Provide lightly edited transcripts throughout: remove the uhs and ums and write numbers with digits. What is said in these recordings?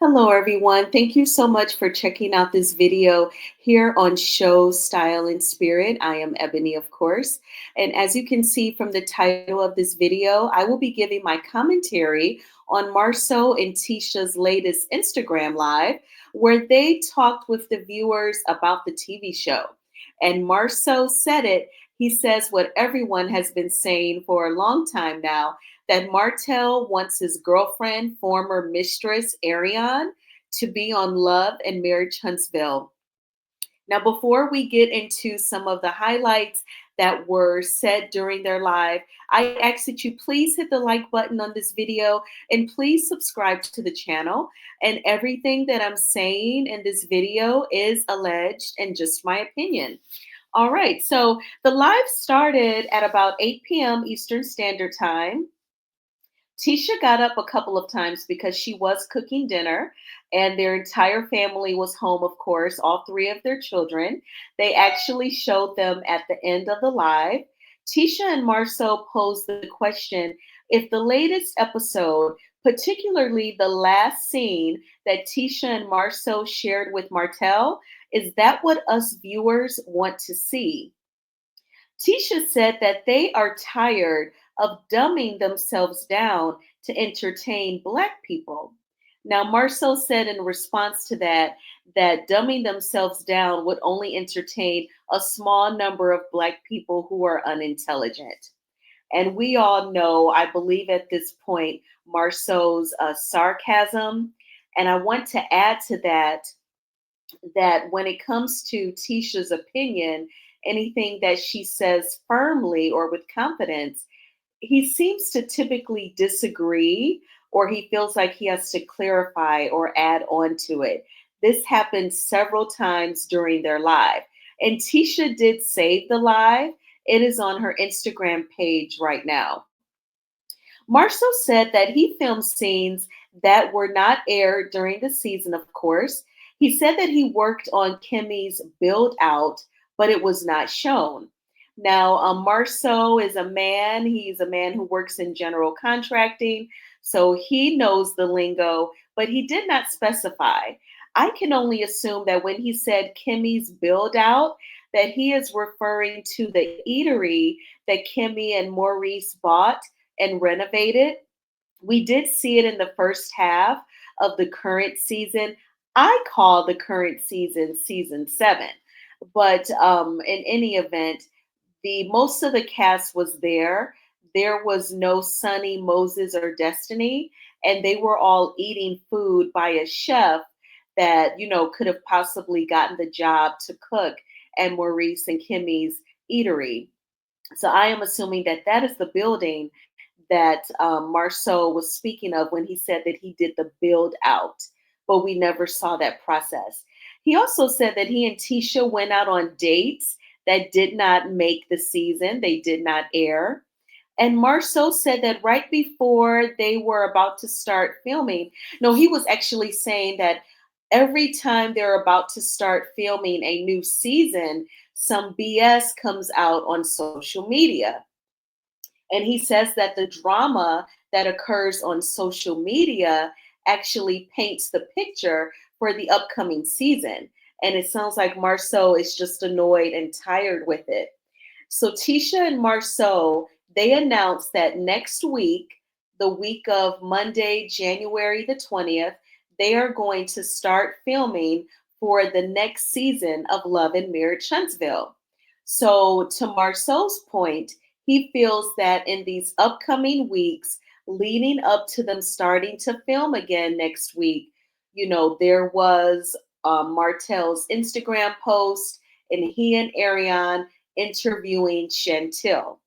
Hello, everyone. Thank you so much for checking out this video here on Show Style and Spirit. I am Ebony, of course. And as you can see from the title of this video, I will be giving my commentary on Marsau and Tisha's latest Instagram Live, where they talked with the viewers about the TV show. And Marsau said it. He says what everyone has been saying for a long time now, that Martell wants his girlfriend, former mistress Arionne, to be on Love and Marriage Huntsville. Now, before we get into some of the highlights that were said during their live, I ask that you please hit the like button on this video and please subscribe to the channel. And everything that I'm saying in this video is alleged and just my opinion. All right, so the live started at about 8 p.m. Eastern Standard Time. Tisha got up a couple of times because she was cooking dinner, and their entire family was home, of course, all three of their children. They actually showed them at the end of the live. Tisha and Marsau posed the question, if the latest episode, particularly the last scene that Tisha and Marsau shared with Martell, is that what us viewers want to see? Tisha said that they are tired of dumbing themselves down to entertain Black people. Now, Marceau said in response to that, that dumbing themselves down would only entertain a small number of Black people who are unintelligent. And we all know, I believe at this point, Marceau's sarcasm. And I want to add to that, that when it comes to Tisha's opinion, anything that she says firmly or with confidence, he seems to typically disagree, or he feels like he has to clarify or add on to it. This happened several times during their live. And Tisha did save the live. It is on her Instagram page right now. Marceau said that he filmed scenes that were not aired during the season, of course. He said that he worked on Kimmy's build out, but it was not shown. Now, Marceau is a man. He's a man who works in general contracting, so he knows the lingo, but he did not specify. I can only assume that when he said Kimmy's build out, that he is referring to the eatery that Kimmy and Maurice bought and renovated. We did see it in the first half of the current season. I call the current season season 7, but in any event, the most of the cast was there. There was no Sunny, Moses, or Destiny, and they were all eating food by a chef that could have possibly gotten the job to cook at Maurice and Kimmy's eatery. So I am assuming that that is the building that Marceau was speaking of when he said that he did the build out, but we never saw that process. He also said that he and Tisha went out on dates that did not make the season, they did not air. And Marceau said that right before they were about to start filming, no, he was actually saying that every time they're about to start filming a new season, some BS comes out on social media. And he says that the drama that occurs on social media actually paints the picture for the upcoming season. And it sounds like Marceau is just annoyed and tired with it. So Tisha and Marceau, they announced that next week, the week of Monday, January the 20th, they are going to start filming for the next season of Love and Marriage Huntsville. So to Marceau's point, he feels that in these upcoming weeks, leading up to them starting to film again next week, there was Martell's Instagram post and he and Arionne interviewing Chantel.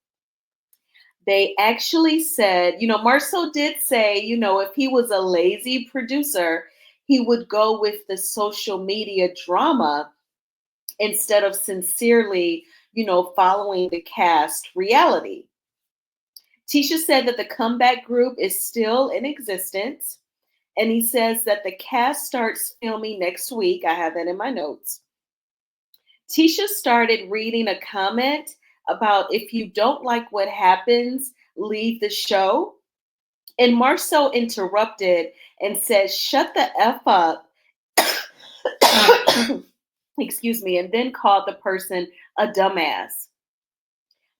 They actually said, Marceau did say, if he was a lazy producer, he would go with the social media drama instead of sincerely, following the cast reality. Tisha said that the comeback group is still in existence. And he says that the cast starts filming next week. I have that in my notes. Tisha started reading a comment about if you don't like what happens, leave the show. And Marceau interrupted and said, "Shut the F up." Excuse me, and then called the person a dumbass.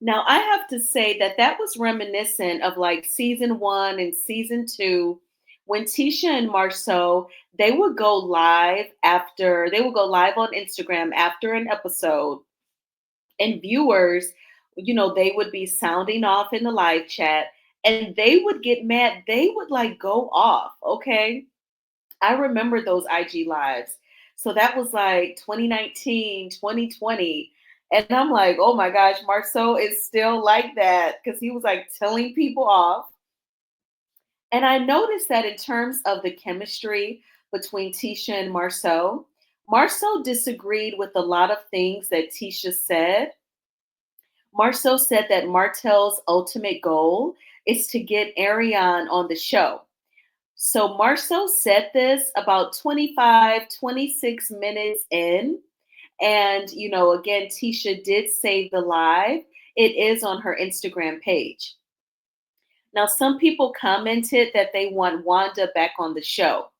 Now, I have to say that that was reminiscent of like season one and season two when Tisha and Marceau, they would go live on Instagram after an episode, and viewers, they would be sounding off in the live chat and they would get mad. They would like go off, okay? I remember those IG lives. So that was like 2019, 2020. And I'm like, oh my gosh, Marceau is still like that because he was like telling people off. And I noticed that in terms of the chemistry between Tisha and Marceau, Marceau disagreed with a lot of things that Tisha said. Marceau said that Martell's ultimate goal is to get Arionne on the show. So Marceau said this about 25, 26 minutes in. And, again, Tisha did save the live. It is on her Instagram page. Now, some people commented that they want Wanda back on the show.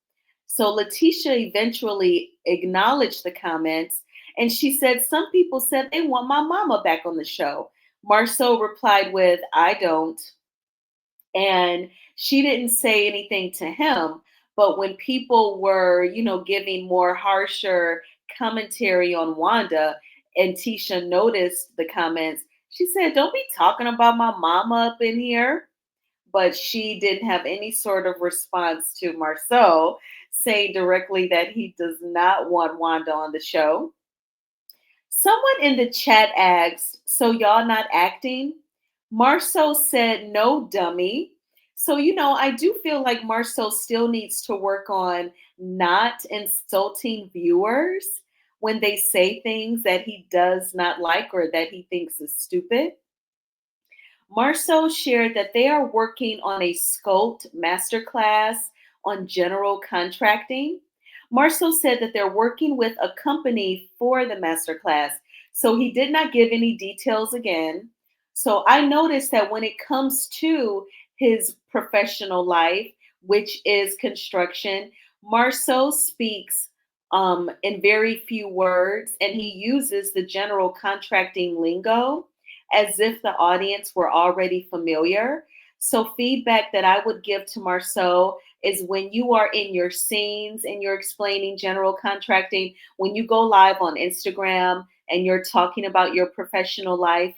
So Letitia eventually acknowledged the comments and she said, "Some people said they want my mama back on the show." Marceau replied with, "I don't." And she didn't say anything to him. But when people were, giving more harsher commentary on Wanda, and Tisha noticed the comments, she said, "Don't be talking about my mama up in here." But she didn't have any sort of response to Marceau saying directly that he does not want Wanda on the show. Someone in the chat asked, "So y'all not acting?" Marceau said, "No, dummy." So, I do feel like Marceau still needs to work on not insulting viewers when they say things that he does not like or that he thinks is stupid. Marceau shared that they are working on a scoped masterclass on general contracting. Marceau said that they're working with a company for the masterclass. So he did not give any details again. So I noticed that when it comes to his professional life, which is construction, Marceau speaks in very few words and he uses the general contracting lingo as if the audience were already familiar. So, feedback that I would give to Marceau is when you are in your scenes and you're explaining general contracting, when you go live on Instagram and you're talking about your professional life,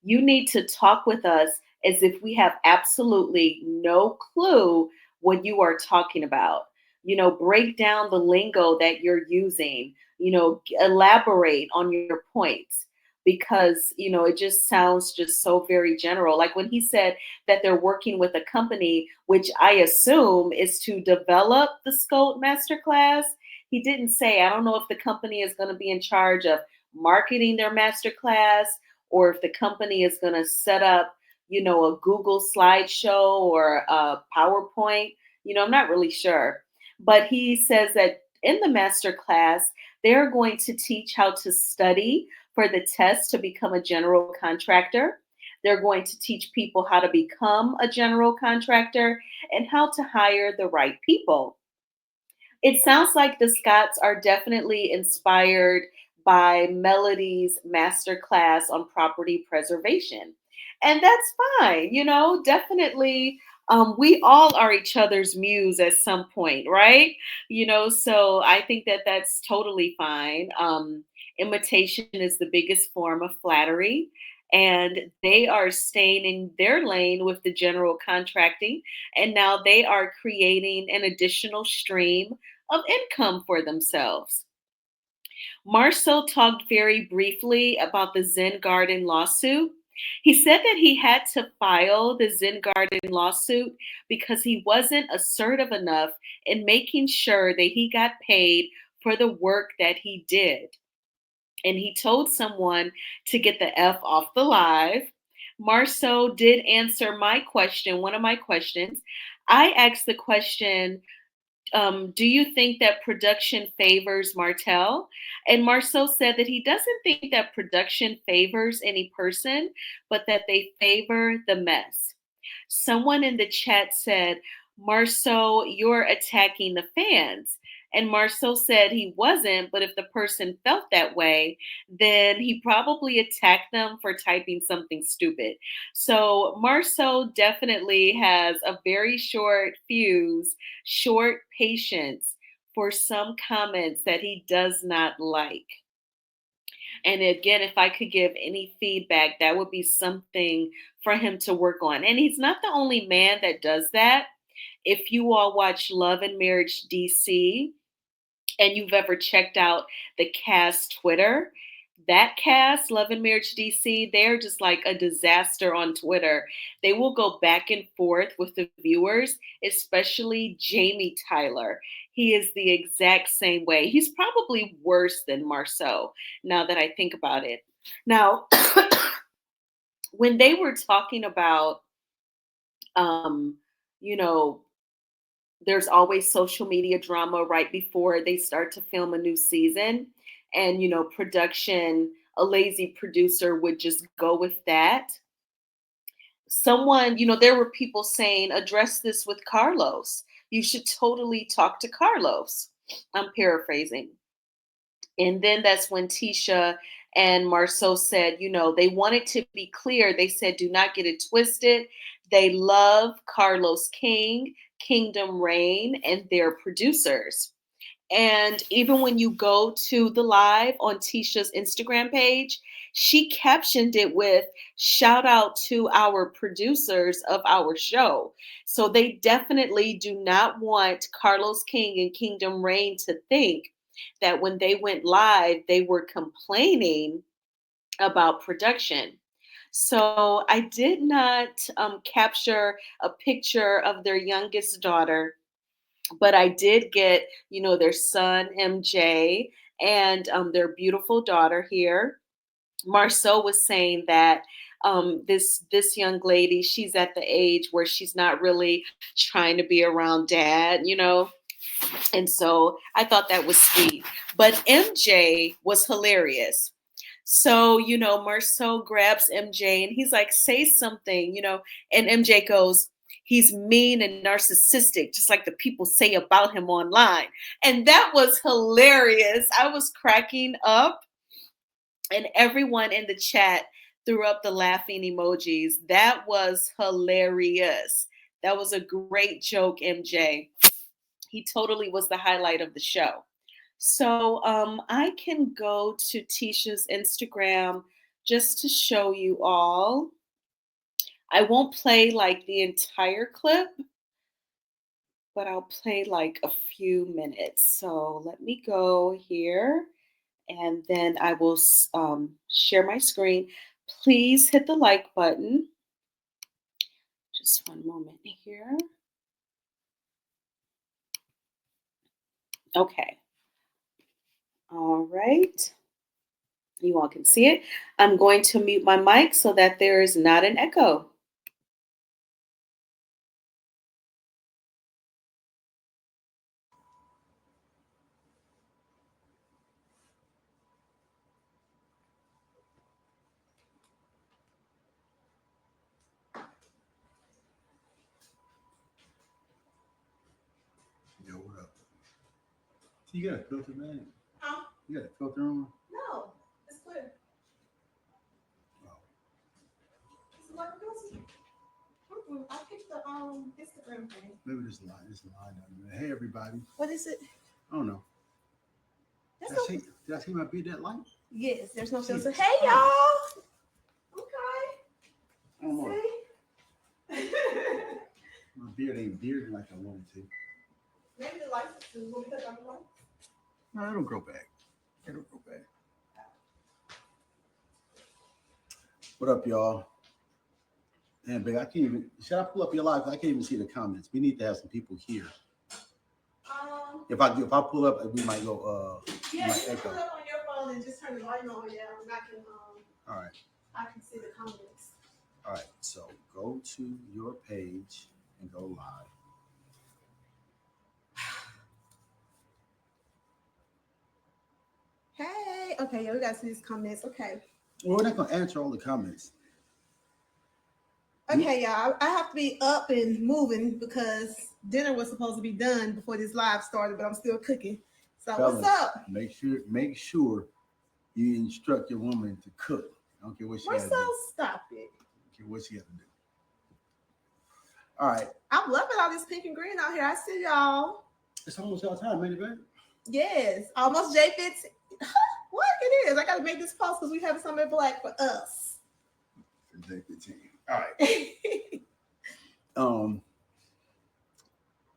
you need to talk with us as if we have absolutely no clue what you are talking about. Break down the lingo that you're using, elaborate on your points because, it just sounds just so very general. Like when he said that they're working with a company, which I assume is to develop the Scope Masterclass. He didn't say, I don't know if the company is going to be in charge of marketing their masterclass or if the company is going to set up, a Google slideshow or a PowerPoint. I'm not really sure. But he says that in the master class, they're going to teach how to study for the test to become a general contractor. They're going to teach people how to become a general contractor and how to hire the right people. It sounds like the Scotts are definitely inspired by Melody's masterclass on property preservation. And that's fine, definitely. We all are each other's muse at some point, right? So I think that that's totally fine. Imitation is the biggest form of flattery. And they are staying in their lane with the general contracting. And now they are creating an additional stream of income for themselves. Marceau talked very briefly about the Zen Garden lawsuit. He said that he had to file the Zen Garden lawsuit because he wasn't assertive enough in making sure that he got paid for the work that he did. And he told someone to get the F off the live. Marceau did answer my question, one of my questions. I asked the question, do you think that production favors Martell? And Marceau said that he doesn't think that production favors any person, but that they favor the mess. Someone in the chat said, Marceau, you're attacking the fans. And Marceau said he wasn't, but if the person felt that way, then he probably attacked them for typing something stupid. So Marceau definitely has a very short fuse, short patience for some comments that he does not like. And again, if I could give any feedback, that would be something for him to work on. And he's not the only man that does that. If you all watch Love and Marriage DC and you've ever checked out the cast Twitter, that cast, Love and Marriage DC, they're just like a disaster on Twitter. They will go back and forth with the viewers, especially Jamie Tyler. He is the exact same way. He's probably worse than Marceau, now that I think about it. Now, when they were talking about, um, you know, there's always social media drama right before they start to film a new season. And, production, a lazy producer would just go with that. Someone, there were people saying, address this with Carlos. You should totally talk to Carlos. I'm paraphrasing. And then that's when Tisha and Marceau said, they wanted to be clear. They said, do not get it twisted. They love Carlos King, Kingdom Reign, and their producers. And even when you go to the live on Tisha's Instagram page, she captioned it with shout out to our producers of our show. So they definitely do not want Carlos King and Kingdom Reign to think that when they went live, they were complaining about production. So I did not capture a picture of their youngest daughter, but I did get, their son MJ and their beautiful daughter here. Marceau was saying that this young lady, she's at the age where she's not really trying to be around dad. And so I thought that was sweet. But MJ was hilarious. So, Marceau grabs MJ and he's like, say something, and MJ goes, he's mean and narcissistic, just like the people say about him online. And that was hilarious. I was cracking up, and everyone in the chat threw up the laughing emojis. That was hilarious. That was a great joke, MJ. He totally was the highlight of the show. So I can go to Tisha's Instagram just to show you all. I won't play like the entire clip, but I'll play like a few minutes. So let me go here and then I will share my screen. Please hit the like button. Just one moment here. Okay. All right. You all can see it. I'm going to mute my mic so that there is not an echo. Yo, what up? So you got a filter, man? Huh? You got a filter on? No, it's clear. Oh. This is what it goes. I picked the Instagram thing. Maybe this line down there. Hey, everybody. What is it? I don't know. Did I see my beat that light? Yes, there's no filter. Hey, y'all. Okay. I don't know. My beard ain't bearding like I wanted to. Maybe the lights are too. Will we cut off the lights? No, it'll grow back. It'll grow back. What up, y'all? Man, big, I can't even. Should I pull up your live? I can't even see the comments. We need to have some people here. If I pull up, we might go. Yeah, you can pull up on your phone and just turn the light on, yeah, and I can. All right. I can see the comments. All right. So go to your page and go live. Hey. Okay. Yeah, we got to see these comments. Okay. Well, we're not gonna answer all the comments. Okay, y'all. I have to be up and moving because dinner was supposed to be done before this live started, but I'm still cooking. So Fellas, what's up? make sure you instruct your woman to cook. I don't care what she has to Marcel, do. stop it. I don't care what she has to do. All right. I'm loving all this pink and green out here. I see y'all. It's almost y'all time, man, baby. Yes, almost J Fits. What it is? I gotta make this post because we have something black for us. All right.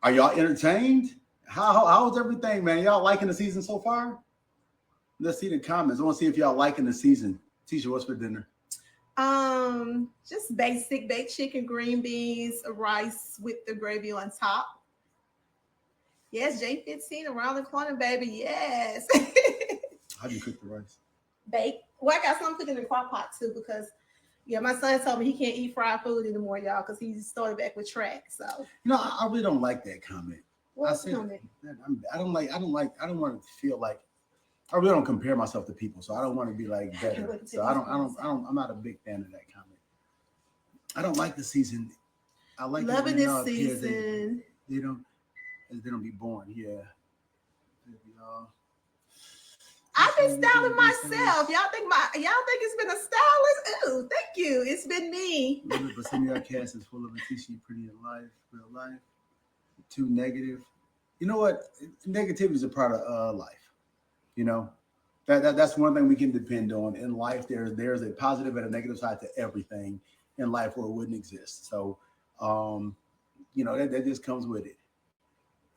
Are y'all entertained? How's everything, man? Y'all liking the season so far? Let's see the comments. I want to see if y'all liking the season. Tisha, what's for dinner? Just basic baked chicken, green beans, rice with the gravy on top. Yes, J15 around the corner, baby. Yes. How do you cook the rice? Bake. Well, I got some cooking in the crock pot too because my son told me he can't eat fried food anymore, y'all, because he started back with track. So I really don't like that comment. What's the comment? I don't want to feel like I really don't compare myself to people, so I don't want to be like better. So I'm not a big fan of that comment. I don't like the season. I like loving this season. They don't be boring. Yeah. I've been styling myself. Y'all think it's been a stylist? Ooh, thank you. It's been me. But some of your cast is full of a Tisha pretty in life, real life. Too negative. You know what? Negativity is a part of life. You know, that's one thing we can depend on in life. There's a positive and a negative side to everything in life, or it wouldn't exist. So, that just comes with it.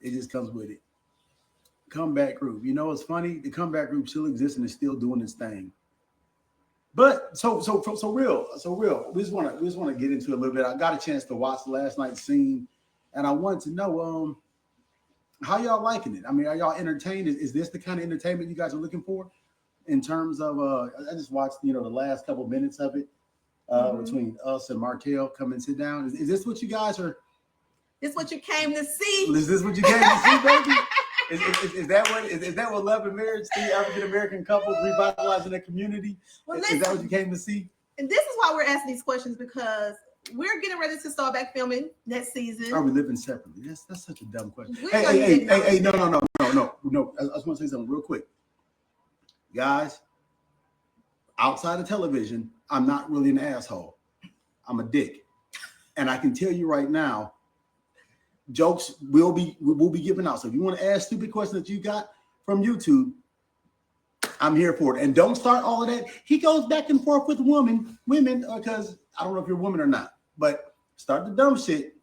It just comes with it. Comeback group. You know, it's funny. The comeback group still exists and is still doing its thing. But so real. We just want to get into it a little bit. I got a chance to watch last night's scene, and I wanted to know how y'all liking it. I mean, are y'all entertained? Is this the kind of entertainment you guys are looking for? In terms of, I just watched the last couple minutes of it between us and Martell. Come and sit down. Is this what you guys are? This what you came to see? Is this what you came to see, baby? Is that what love and marriage to African American couples revitalizing their community? Well, is that what you came to see? And this is why we're asking these questions, because we're getting ready to start back filming next season. Are we living separately? That's such a dumb question. Hey, no. I just want to say something real quick. Guys, outside of television, I'm not really an asshole. I'm a dick. And I can tell you right now, jokes will be given out. So if you want to ask stupid questions that you got from YouTube, I'm here for it. And don't start all of that. He goes back and forth with women, because I don't know if you're a woman or not, but start the dumb shit,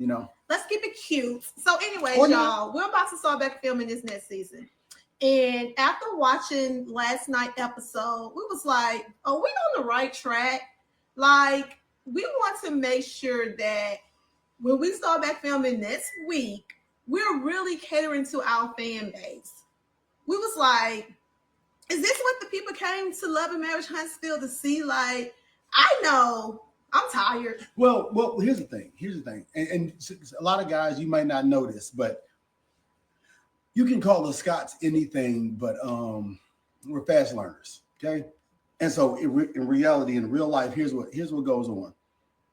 Let's keep it cute. So anyways, y'all, we're about to start back filming this next season. And after watching last night's episode, we was like, are we on the right track? Like, we want to make sure that when we start back filming next week, we're really catering to our fan base. We was like, is this what the people came to Love and Marriage Huntsville to see? Like, I know I'm tired. Well, here's the thing. And a lot of guys, you might not know this, but you can call the Scots anything, but we're fast learners, okay? And so in reality, in real life, here's what goes on.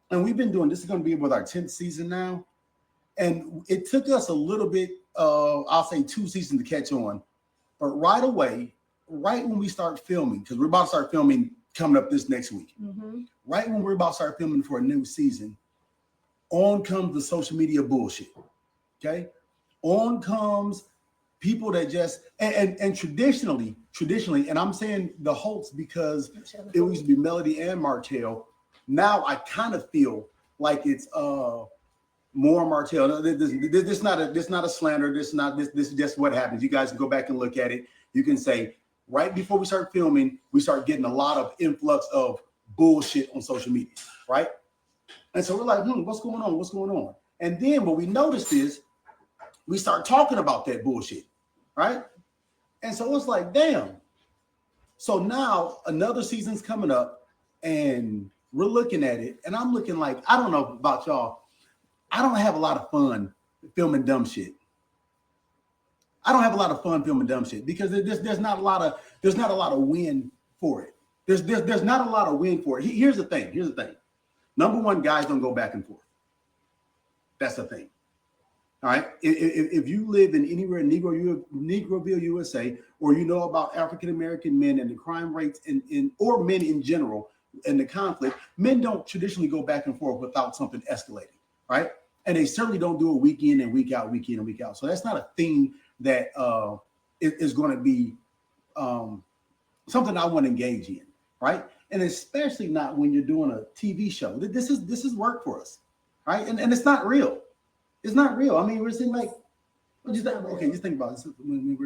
And we've been doing this is going to be with our 10th season now, and it took us a little bit, I'll say 2 seasons to catch on, but right away, right when we start filming, because we're about to start filming coming up this next week, right when we're about to start filming for a new season, on comes the social media bullshit, okay? On comes people that just and traditionally, and I'm saying the Holtz because it used to be Melody and Martell. Now I kind of feel like it's more Martell. This is not a slander. This is just what happens. You guys can go back and look at it. You can say right before we start filming, we start getting a lot of influx of bullshit on social media, right? And so we're like, what's going on? What's going on? And then what we noticed is we start talking about that bullshit, right? And so it's like, damn. So now another season's coming up and we're looking at it, and I'm looking like, I don't know about y'all, I don't have a lot of fun filming dumb shit. Because there's not a lot of win for it. There's not a lot of win for it. Here's the thing. Number one, guys don't go back and forth. That's the thing. All right. If you live in anywhere in Negroville, USA, or you know about African American men and the crime rates or men in general and the conflict, men don't traditionally go back and forth without something escalating, right? And they certainly don't do it week in and week out, week in and week out. So that's not a thing that is going to be something I want to engage in, right? And especially not when you're doing a TV show. This is work for us, right? And it's not real. It's not real. I mean, we're saying like, just think about this when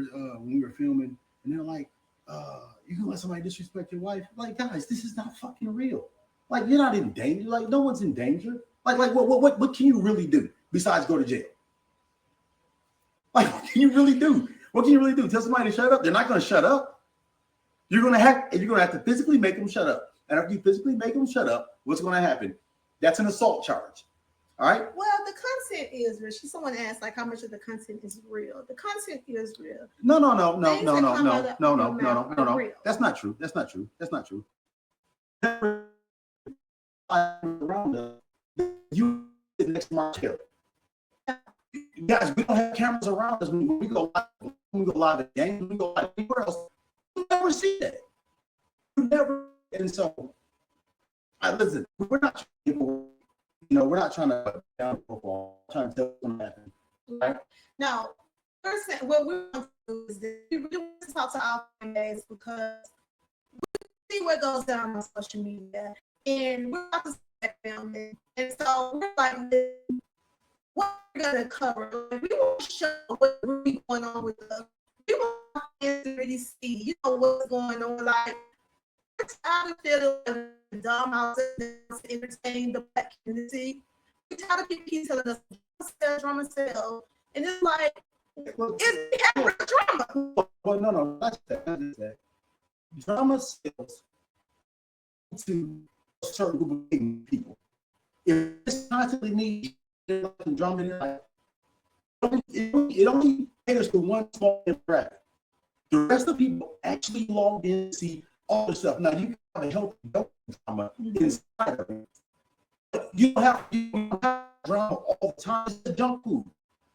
we were filming, and they're like, you can let somebody disrespect your wife. Like, guys, this is not fucking real. Like, you're not in danger. Like, no one's in danger. Like, what can you really do besides go to jail? Like, what can you really do? What can you really do? Tell somebody to shut up? They're not going to shut up. You're gonna have to physically make them shut up. And after you physically make them shut up, what's going to happen? That's an assault charge. All right. Well, the content is real. Someone asked, like, how much of the content is real? The content is real. No. Real. That's not true. You next to Martell. Guys, we don't have cameras around us when we go live at games, we go live anywhere else. You never see that. You never. And so, listen, we're not trying to down football, trying to tell them happen. Right? Now, first thing, what we want to do is that we really want to talk to our fan base because we see what goes down on social media, and we're about to start filming, and so we're like, what we're gonna cover? Like, we want to show what's really going on with us. We want to really see, what's going on. Like, we're tired of feeling like dumb houses to entertain the Black community. We're tired of people keep telling us drama sell, and it's like, it's real drama. Well, no, that's that. Drama sells to a certain group of people. If it's constantly needs drama in your life, it only caters to one small demographic. The rest of the people actually log in and see all the stuff. Now, you have a healthy drama inside of it. But you don't have drama all the time. It's junk food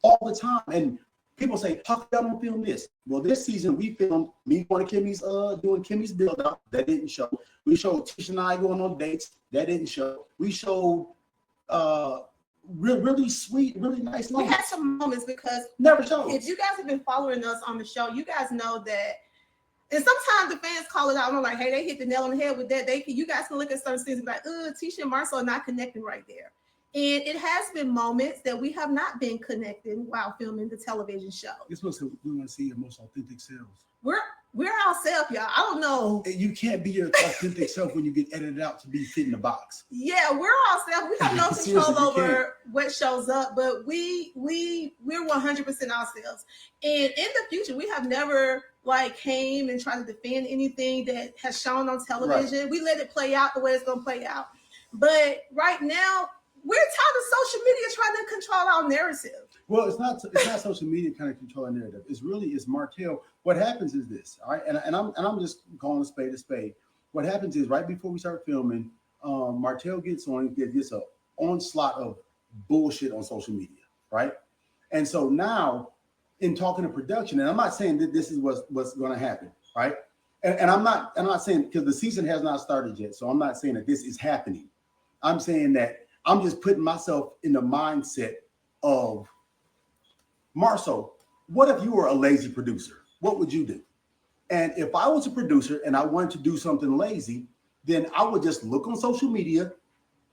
all the time. And people say, how come y'all don't film this? Well, this season we filmed me going to Kimmy's, doing Kimmy's build up. That didn't show. We showed Tisha and I going on dates. That didn't show. We showed really sweet, really nice moments. We had some moments because never showed. If you guys have been following us on the show, you guys know that. And sometimes the fans call it out and I'm like, hey, they hit the nail on the head with that. You guys can look at certain scenes and be like, Tisha and Marsau are not connecting right there. And it has been moments that we have not been connecting while filming the television show. It's supposed to, we want to see your most authentic selves. We're ourselves, y'all. I don't know. You can't be your authentic self when you get edited out to be fit in the box. Yeah, we're ourselves. We have no control over what shows up, but we're 100% ourselves. And in the future, we have never came and tried to defend anything that has shown on television. Right. We let it play out the way it's going to play out. But right now, we're tired of social media trying to control our narrative. Well, it's not social media kind of controlling narrative. It's Martell. What happens is this, all right? And I'm just calling a spade. What happens is right before we start filming, Martell gets an onslaught of bullshit on social media, right? And so now, in talking to production, and I'm not saying that this is what's going to happen, right? And I'm not saying, because the season has not started yet, so I'm not saying that this is happening. I'm saying that I'm just putting myself in the mindset of Marsau. What if you were a lazy producer? What would you do? And if I was a producer and I wanted to do something lazy, then I would just look on social media,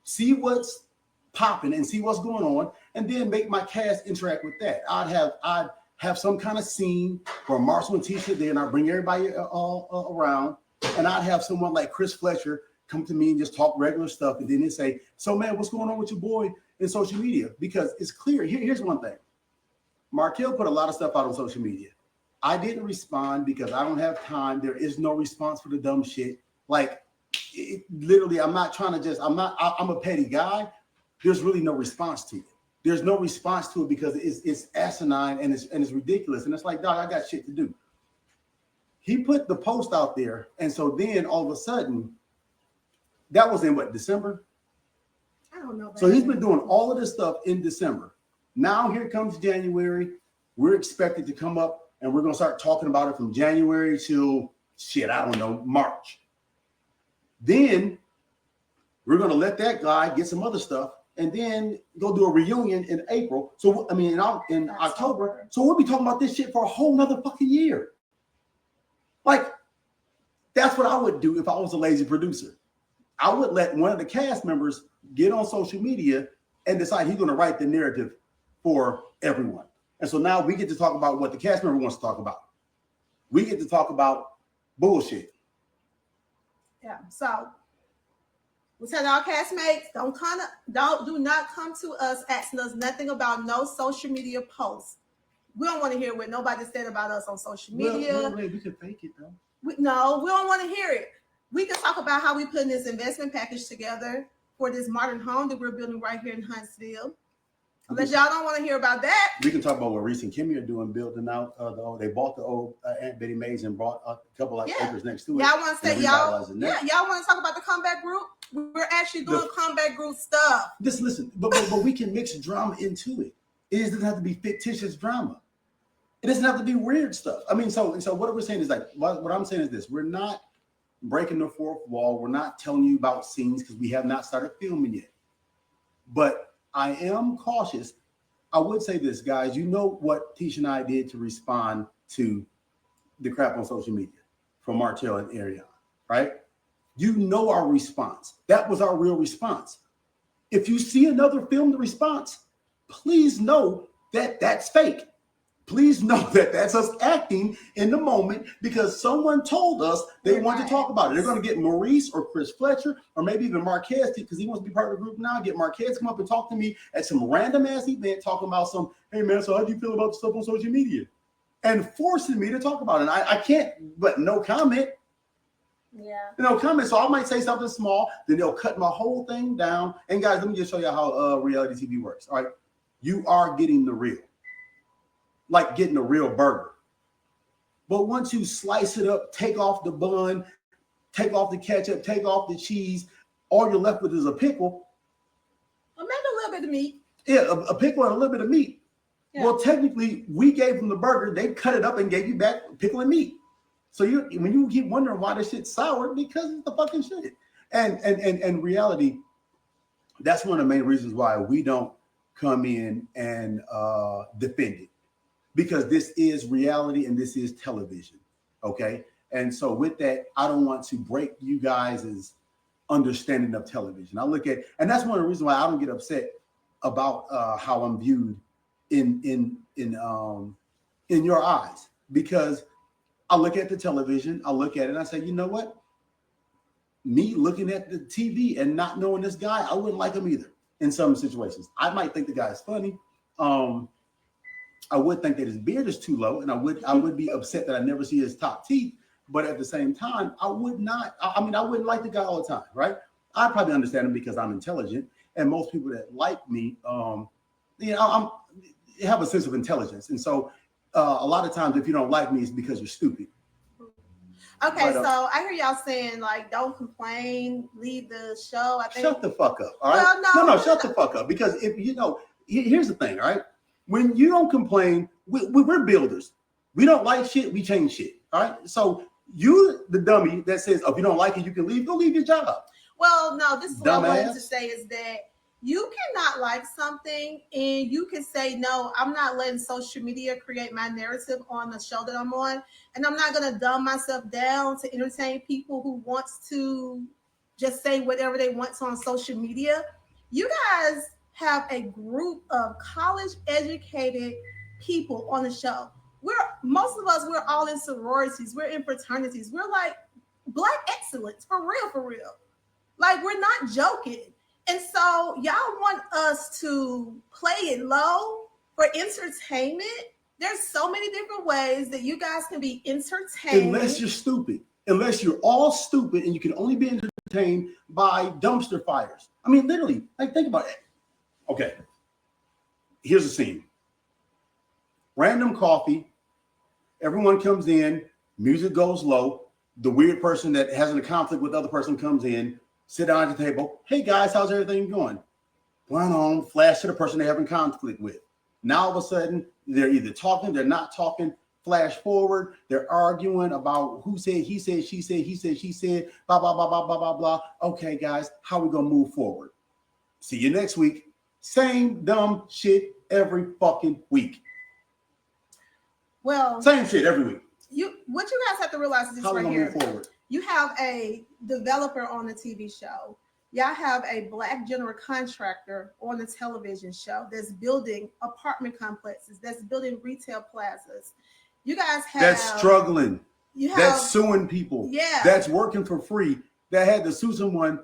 see what's popping and see what's going on, and then make my cast interact with that. I'd have some kind of scene where Marsau and Tisha there, and I bring everybody all around, and I'd have someone like Chris Fletcher come to me and just talk regular stuff, and then they say, so man, what's going on with your boy in social media? Because it's clear. Here's one thing. Martell put a lot of stuff out on social media. I didn't respond because I don't have time. There is no response for the dumb shit. Literally, I'm a petty guy. There's really no response to it. There's no response to it because it's asinine and it's ridiculous. And it's like, dog, I got shit to do. He put the post out there. And so then all of a sudden, that was in December? I don't know. So he's been doing all of this stuff in December. Now here comes January. We're expected to come up and we're going to start talking about it from January till March. Then we're going to let that guy get some other stuff and then go do a reunion in April. So, I mean, in October. So we'll be talking about this shit for a whole nother fucking year. Like, that's what I would do if I was a lazy producer. I would let one of the cast members get on social media and decide he's going to write the narrative for everyone. And so now we get to talk about what the cast member wants to talk about. We get to talk about bullshit. Yeah. So we tell our castmates, do not come to us asking us nothing about no social media posts. We don't want to hear what nobody said about us on social media. Well, we can fake it though. We don't want to hear it. We can talk about how we putting this investment package together for this modern home that we're building right here in Huntsville. Unless y'all don't want to hear about that. We can talk about what Reese and Kimmy are doing, building out they bought the old Aunt Betty Mays and bought a couple acres next to it. Y'all want to say y'all want to talk about the comeback group? We're actually doing comeback group stuff. Listen, but we can mix drama into it. It doesn't have to be fictitious drama. It doesn't have to be weird stuff. I mean, so what we're saying is like, what I'm saying is this: we're not breaking the fourth wall. We're not telling you about scenes because we have not started filming yet. But I am cautious. I would say this, guys. You know what Tisha and I did to respond to the crap on social media from Martell and Arionne, right? You know our response. That was our real response. If you see another filmed response, please know that that's fake. Please know that that's us acting in the moment because someone told us they want to talk about it. They're going to get Maurice or Chris Fletcher or maybe even Marquez because he wants to be part of the group now. Get Marquez come up and talk to me at some random ass event talking about some, hey man, so how do you feel about the stuff on social media? And forcing me to talk about it. And I can't, but no comment. Yeah. No comment. So I might say something small, then they'll cut my whole thing down. And guys, let me just show you how reality TV works. All right. You are getting the real. Like getting a real burger. But once you slice it up, take off the bun, take off the ketchup, take off the cheese, all you're left with is a pickle. Or maybe a little bit of meat. Yeah, a pickle and a little bit of meat. Yeah. Well, technically, we gave them the burger. They cut it up and gave you back pickle and meat. So when you keep wondering why this shit's sour, because it's the fucking shit. And reality, that's one of the main reasons why we don't come in and defend it. Because this is reality and this is television, okay? And so with that, I don't want to break you guys' understanding of television. I look at, and that's one of the reasons why I don't get upset about how I'm viewed in your eyes, because I look at the television, I look at it, and I say, you know what? Me looking at the TV and not knowing this guy, I wouldn't like him either. In some situations, I might think the guy is funny. I would think that his beard is too low, and I would be upset that I never see his top teeth. But at the same time, I would not. I mean, I wouldn't like the guy all the time, right? I probably understand him because I'm intelligent, and most people that like me, have a sense of intelligence. And so, a lot of times, if you don't like me, it's because you're stupid. Okay, so I hear y'all saying like, don't complain, leave the show. I think. Shut the fuck up, all right? Well, no, shut the fuck up, because if you know, here's the thing, all right? When you don't complain, we're builders. We don't like shit, we change shit. All right. So you, the dummy that says, oh, if you don't like it, you can leave, go leave your job. Well, no, this is what I wanted to say is that you cannot like something and you can say, no, I'm not letting social media create my narrative on the show that I'm on. And I'm not going to dumb myself down to entertain people who wants to just say whatever they want to on social media. You guys have a group of college educated people on the show. Most of us, we're all in sororities, we're in fraternities, we're like Black excellence, for real. Like, we're not joking. And so y'all want us to play it low for entertainment? There's so many different ways that you guys can be entertained. Unless you're stupid. Unless you're all stupid and you can only be entertained by dumpster fires. I mean, literally, like, think about it. Okay, here's a scene. Random coffee. Everyone comes in. Music goes low. The weird person that has a conflict with the other person comes in. Sit down at the table. Hey guys, how's everything going? flash to the person they're having conflict with. Now all of a sudden, they're either talking, they're not talking, flash forward, they're arguing about who said, he said, she said, he said, she said, blah, blah, blah, blah, blah, blah, blah. Okay, guys, how we gonna move forward? See you next week. Same dumb shit every fucking week. Well, same shit every week. What you guys have to realize is this right here. Move forward? You have a developer on a TV show. Y'all have a Black general contractor on the television show that's building apartment complexes, that's building retail plazas. You guys have that's struggling. That's suing people. Yeah. That's working for free. That had to sue someone.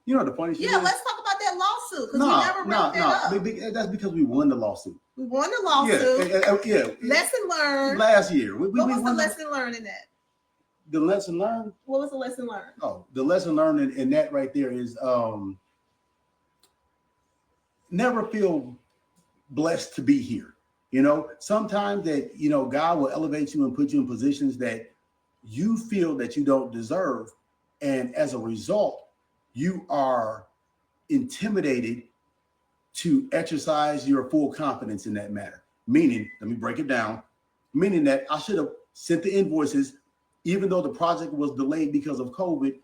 You know the funny shit. Yeah, let's talk about that lawsuit because we never wrapped that up. That's because we won the lawsuit. We won the lawsuit. Yeah. Lesson learned. Last year. What was the lesson learned in that? The lesson learned? What was the lesson learned? Oh, the lesson learned in that right there is never feel blessed to be here. You know, sometimes that, you know, God will elevate you and put you in positions that you feel that you don't deserve. And as a result, you are intimidated to exercise your full confidence in that matter. Meaning, let me break it down, meaning that I should have sent the invoices, even though the project was delayed because of COVID.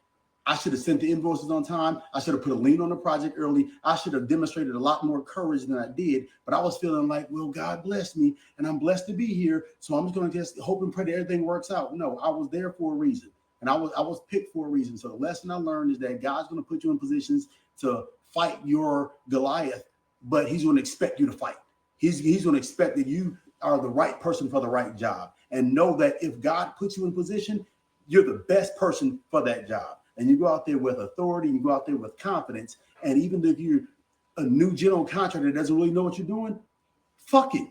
I should have sent the invoices on time. I should have put a lien on the project early. I should have demonstrated a lot more courage than I did. But I was feeling like, well, God bless me and I'm blessed to be here. So I'm just going to just hope and pray that everything works out. No, I was there for a reason. And I was picked for a reason. So the lesson I learned is that God's going to put you in positions to fight your Goliath, but he's going to expect you to fight. He's going to expect that you are the right person for the right job. And know that if God puts you in position, you're the best person for that job. And you go out there with authority, you go out there with confidence. And even if you're a new general contractor that doesn't really know what you're doing, fuck it.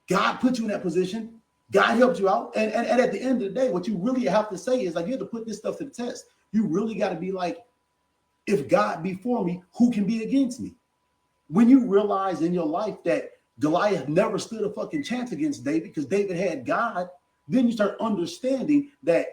God put you in that position. God helped you out. And at the end of the day, what you really have to say is like, you have to put this stuff to the test. You really got to be like, if God be for me, who can be against me? When you realize in your life that Goliath never stood a fucking chance against David because David had God, then you start understanding that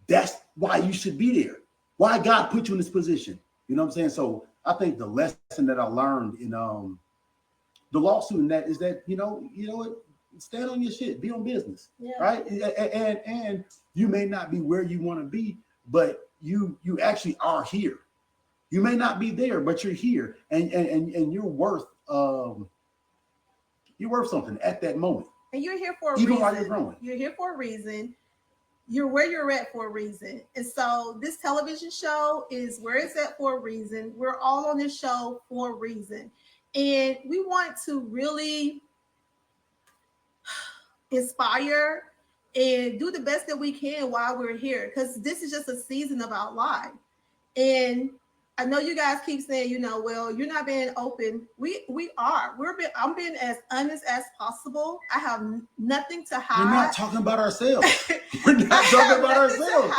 that's why you should be there. Why God put you in this position. You know what I'm saying? So I think the lesson that I learned in the lawsuit in that is that, you know what, stand on your shit, be on business, right? And you may not be where you want to be, but you actually are here. You may not be there, but you're here, and you're worth something at that moment. And you're here for a reason. Even while you're growing. You're here for a reason. You're where you're at for a reason. And so this television show is where it's at for a reason. We're all on this show for a reason. And we want to really inspire and do the best that we can while we're here, because this is just a season of our life. And I know you guys keep saying, well, you're not being open. We are. I'm being as honest as possible. I have nothing to hide. We're not talking about ourselves. We're not talking about ourselves.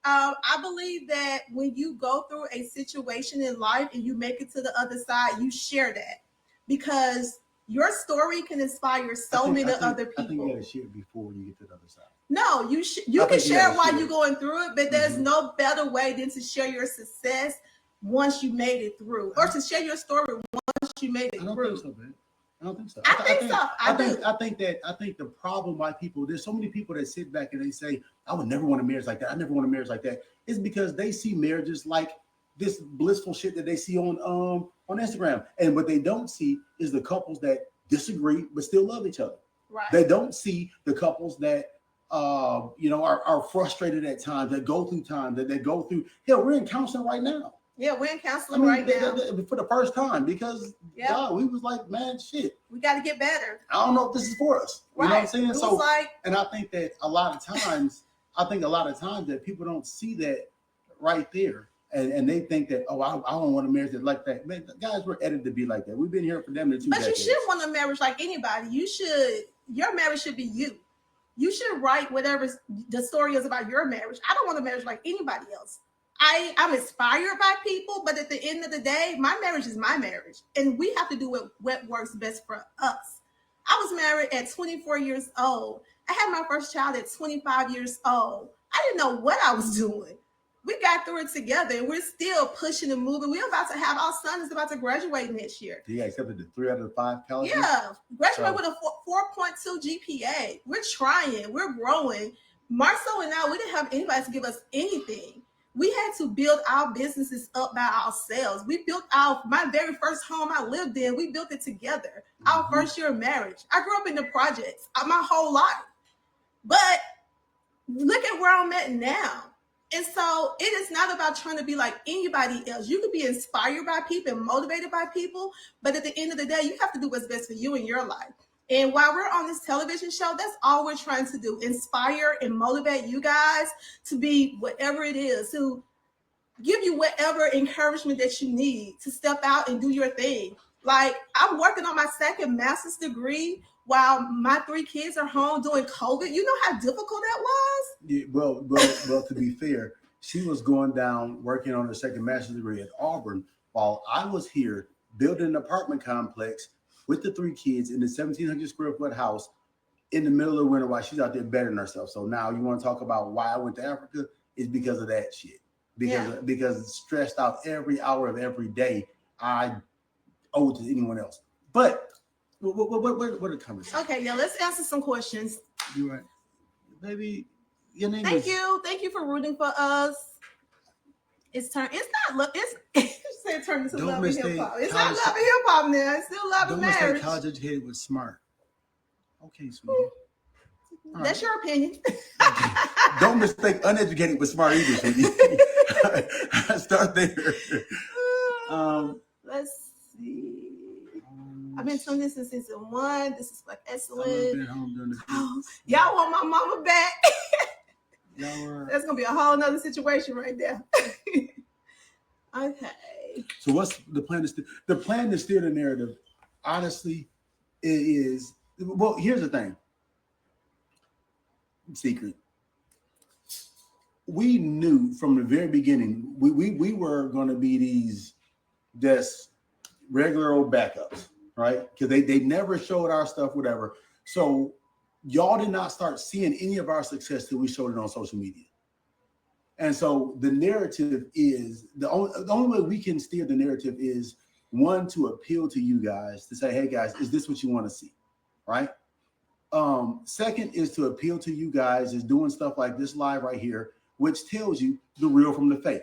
I believe that when you go through a situation in life and you make it to the other side, you share that, because your story can inspire many other people. I think you got to share it before you get to the other side. No, you can share it while you're going through it, but there's no better way than to share your success once you made it through, or to share your story once you made it through. I don't think so. I think the problem why there's so many people that sit back and they say, I would never want a marriage like that. I never want a marriage like that. It's because they see marriages like this blissful shit that they see on Instagram. And what they don't see is the couples that disagree but still love each other. Right. They don't see the couples that are frustrated at times, that go through times, that they go through. Hell, we're in counseling right now. Yeah, we're in counseling right now. For the first time, because God, we was like, man, shit. We got to get better. I don't know if this is for us. Right. You know what I'm saying? So, and I think that a lot of times that people don't see that right there. And they think that, I don't want a marriage that like that. Man, guys, we're edited to be like that. We've been here for them in 2 decades. But you shouldn't want a marriage like anybody. Your marriage should be you. You should write whatever the story is about your marriage. I don't want a marriage like anybody else. I'm inspired by people, but at the end of the day, my marriage is my marriage. And we have to do what works best for us. I was married at 24 years old. I had my first child at 25 years old. I didn't know what I was doing. we got through it together, and we're still pushing and moving. We're about to have our son is about to graduate next year. He accepted the 3 out of 5 colleges. Yeah, graduate with a 4.2 GPA. We're trying. We're growing. Marsau and I, we didn't have anybody to give us anything. We had to build our businesses up by ourselves. We built my very first home I lived in. We built it together. Our first year of marriage. I grew up in the projects my whole life. But look at where I'm at now. And so it is not about trying to be like anybody else. You could be inspired by people and motivated by people, but at the end of the day, you have to do what's best for you in your life. And while we're on this television show, that's all we're trying to do. Inspire and motivate you guys to be whatever it is, to give you whatever encouragement that you need to step out and do your thing. Like, I'm working on my second master's degree while my 3 kids are home doing COVID. You know how difficult that was? Yeah, well, to be fair, she was going down working on her second master's degree at Auburn while I was here building an apartment complex with the 3 kids in the 1,700 square foot house in the middle of winter while she's out there bettering herself. So now you want to talk about why I went to Africa? It's because of that shit. Because stressed out every hour of every day, I owe it to anyone else. But what are the comments? Okay, yeah, let's answer some questions. You right, baby. Your name. Thank you for rooting for us. It's not say turn into love and hip hop. It's not love and hip hop now. It's still love and marriage. Don't mistake college educated with smart. Okay, sweetie. That's your opinion. Don't mistake uneducated with smart either, sweetie. Start there. Let's see. I've been doing this since season 1. This is like excellent. Y'all want my mama back? That's gonna be a whole nother situation right there. Okay. So what's the plan? The plan to steer the narrative, honestly, is well. Here's the thing. Secret. We knew from the very beginning we were going to be these just regular old backups, right? Because they never showed our stuff, whatever. So y'all did not start seeing any of our success till we showed it on social media. And so the narrative is the only way we can steer the narrative is one, to appeal to you guys to say, hey guys, is this what you want to see? Right. Second is to appeal to you guys is doing stuff like this live right here, which tells you the real from the fake.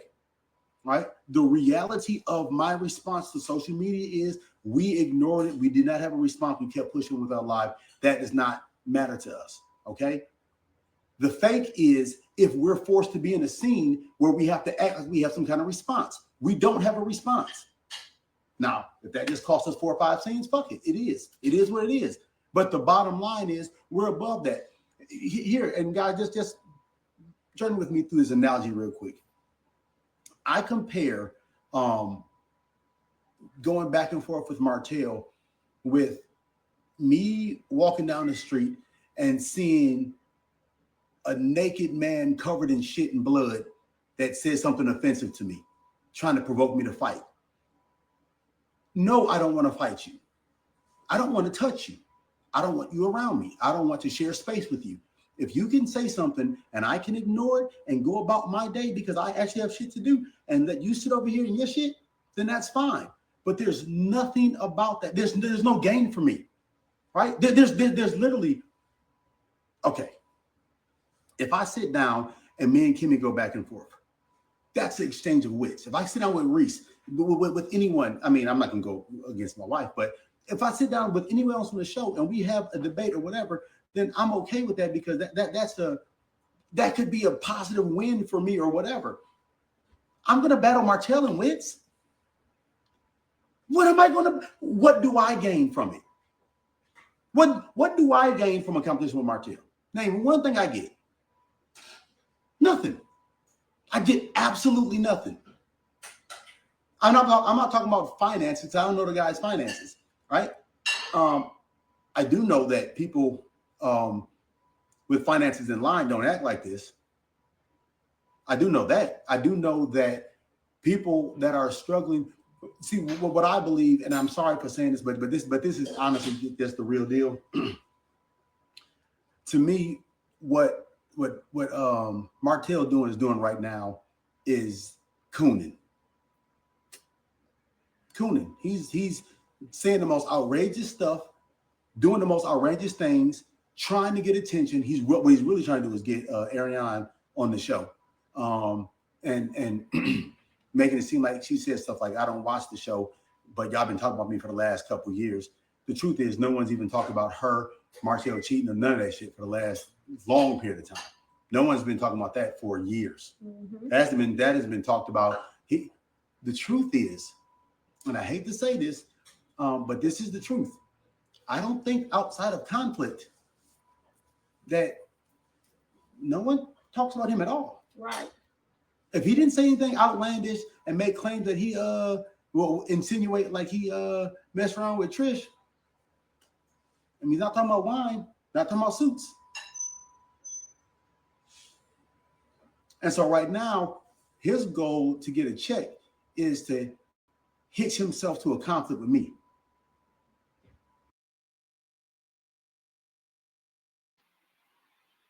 Right. The reality of my response to social media is we ignored it. We did not have a response. We kept pushing with our live. That does not matter to us. OK. The fake is if we're forced to be in a scene where we have to act like we have some kind of response. We don't have a response. Now, if that just costs us 4 or 5 scenes, fuck it. It is. It is what it is. But the bottom line is we're above that. Here, and guys, just journey with me through this analogy real quick. I compare going back and forth with Martell with me walking down the street and seeing a naked man covered in shit and blood that says something offensive to me, trying to provoke me to fight. No, I don't want to fight you. I don't want to touch you. I don't want you around me. I don't want to share space with you. If you can say something and I can ignore it and go about my day because I actually have shit to do and let you sit over here in your shit, then that's fine. But there's nothing about that. There's no gain for me, right? There's literally, okay. If I sit down and me and Kimmy go back and forth, that's the exchange of wits. If I sit down with Reese, with anyone, I mean, I'm not going to go against my wife, but if I sit down with anyone else on the show and we have a debate or whatever, then I'm okay with that because that could be a positive win for me or whatever. I'm going to battle Martell and wits. What do I gain from it? What do I gain from a competition with Martell? Name one thing I get. Nothing. I get absolutely nothing. I'm not talking about finances. I don't know the guy's finances, right? I do know that people with finances in line don't act like this. I do know that. I do know that people that are struggling. See what I believe, and I'm sorry for saying this, but this is honestly just the real deal. To me, what Martell is doing right now is cooning. Cooning. He's saying the most outrageous stuff, doing the most outrageous things, trying to get attention. What he's really trying to do is get Arionne on the show, and making it seem like she says stuff like, "I don't watch the show, but y'all been talking about me for the last couple of years." The truth is, no one's even talked about her, Martell cheating, or none of that shit for the last long period of time. No one's been talking about that for years. Mm-hmm. That has been talked about. The truth is, and I hate to say this, but this is the truth. I don't think outside of conflict that no one talks about him at all. Right. If he didn't say anything outlandish and make claims that he will insinuate like he messed around with Trish, I mean, he's not talking about wine, not talking about suits. And so right now, his goal to get a check is to hitch himself to a conflict with me.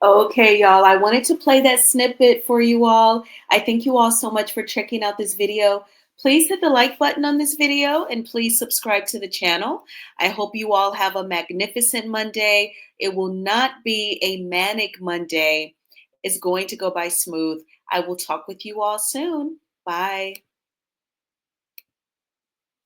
Okay, y'all, I wanted to play that snippet for you all. I thank you all so much for checking out this video. Please hit the like button on this video and please subscribe to the channel. I hope you all have a magnificent Monday. It will not be a manic Monday. It's going to go by smooth. I will talk with you all soon. Bye.